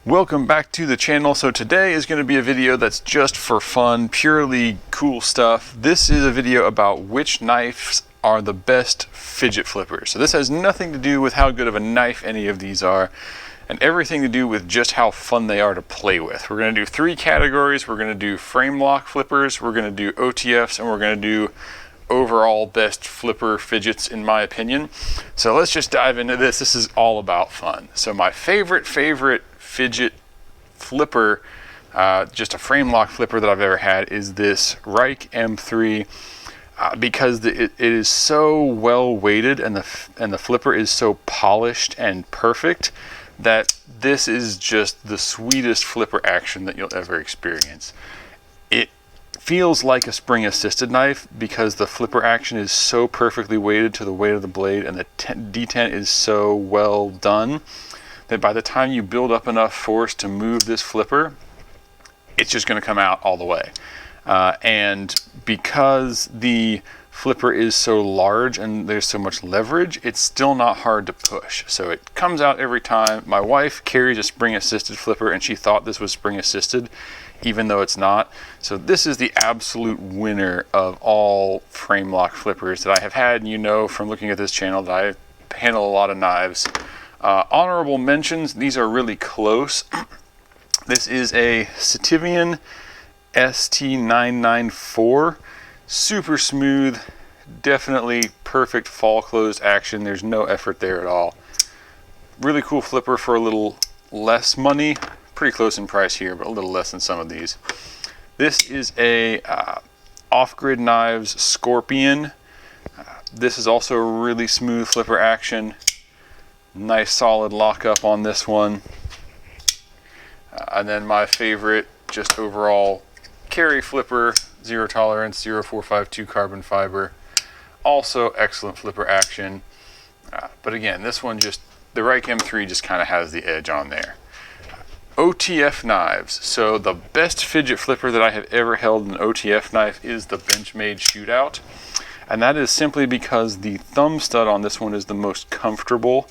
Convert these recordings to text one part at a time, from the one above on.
Welcome back to the channel. So today is going to be a video that's just for fun, purely cool stuff. This is a video about which knives are the best fidget flippers. So this has nothing to do with how good of a knife any of these are, and everything to do with just how fun they are to play with. We're going to do three categories. We're going to do frame lock flippers, we're going to do OTFs, and we're going to do overall best flipper fidgets in my opinion. So let's just dive into this. This is all about fun. So my favorite fidget flipper, just a frame lock flipper that I've ever had, is this Rike M3 because it is so well weighted and the flipper is so polished and perfect that this is just the sweetest flipper action that you'll ever experience. It feels like a spring assisted knife because the flipper action is so perfectly weighted to the weight of the blade, and the detent is so well done that by the time you build up enough force to move this flipper, it's just going to come out all the way. And because the flipper is so large and there's so much leverage, it's still not hard to push. So it comes out every time. My wife carries a spring assisted flipper and she thought this was spring assisted, even though it's not. So this is the absolute winner of all frame lock flippers that I have had. And you know from looking at this channel that I handle a lot of knives. Honorable mentions, these are really close. This is a Sitivian ST994, super smooth, definitely perfect fall closed action. There's no effort there at all. Really cool flipper for a little less money, pretty close in price here, but a little less than some of these. This is a Off-Grid Knives Scorpion. This is also a really smooth flipper action. Nice solid lockup on this one. And then my favorite, just overall carry flipper, zero tolerance, 0452 carbon fiber. Also excellent flipper action. But again, this one just, the Rike M3 just kind of has the edge on there. OTF knives. So the best fidget flipper that I have ever held an OTF knife is the Benchmade Shootout. And that is simply because the thumb stud on this one is the most comfortable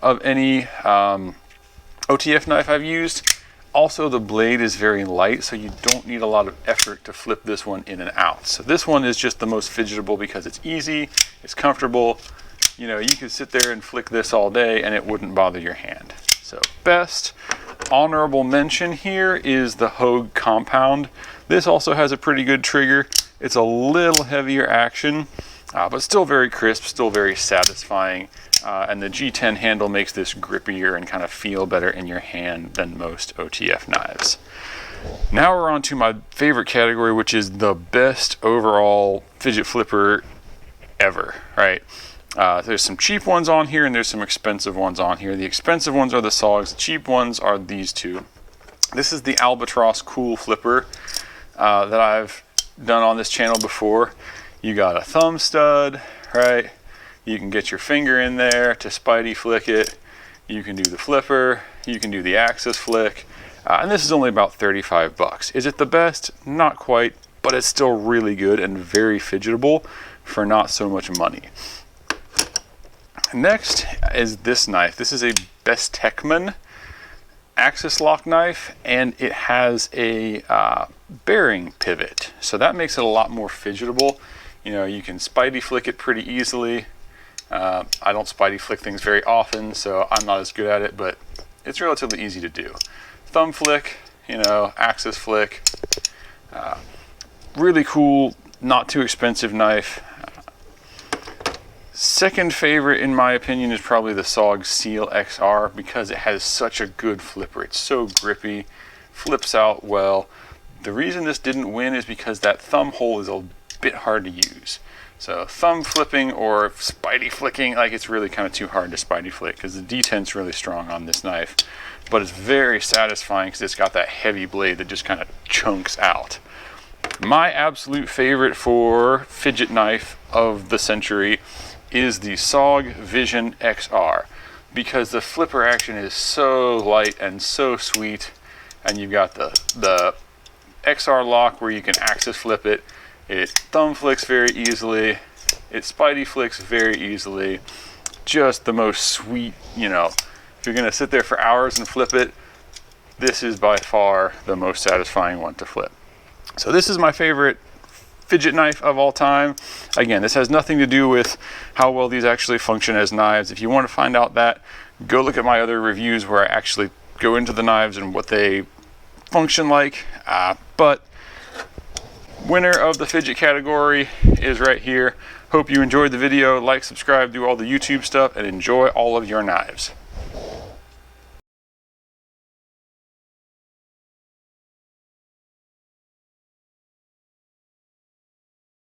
of any OTF knife I've used. Also, the blade is very light, so you don't need a lot of effort to flip this one in and out. So this one is just the most fidgetable because it's easy, it's comfortable. You know, you could sit there and flick this all day and it wouldn't bother your hand. So best honorable mention here is the Hogue Compound. This also has a pretty good trigger. It's a little heavier action, but still very crisp, still very satisfying. And the G10 handle makes this grippier and kind of feel better in your hand than most OTF knives. Now we're on to my favorite category, which is the best overall fidget flipper ever, right? There's some cheap ones on here and there's some expensive ones on here. The expensive ones are the SOGs, the cheap ones are these two. This is the Albatross Cool Flipper that I've done on this channel before. You got a thumb stud, right? You can get your finger in there to spidey flick it. You can do the flipper. You can do the axis flick. And this is only about 35 bucks. Is it the best? Not quite, but it's still really good and very fidgetable for not so much money. Next is this knife. This is a Bestech axis lock knife, and it has a bearing pivot. So that makes it a lot more fidgetable. You know, you can spidey flick it pretty easily. I don't spidey flick things very often, so I'm not as good at it, but it's relatively easy to do. Thumb flick, you know, axis flick. Really cool, not too expensive knife. Second favorite, in my opinion, is probably the SOG Seal XR because it has such a good flipper. It's so grippy, flips out well. The reason this didn't win is because that thumb hole is a bit hard to use. So thumb flipping or spidey flicking, like it's really kind of too hard to spidey flick because the detent's really strong on this knife. But it's very satisfying because it's got that heavy blade that just kind of chunks out. My absolute favorite for fidget knife of the century is the SOG Vision XR because the flipper action is so light and so sweet, and you've got the XR lock where you can axis flip it. It thumb flicks very easily. It spidey flicks very easily. Just the most sweet, you know, if you're gonna sit there for hours and flip it, this is by far the most satisfying one to flip. So this is my favorite fidget knife of all time. Again, this has nothing to do with how well these actually function as knives. If you want to find out that, go look at my other reviews where I actually go into the knives and what they function like. But winner of the fidget category is right here. Hope you enjoyed the video. Like, subscribe, do all the YouTube stuff, and enjoy all of your knives.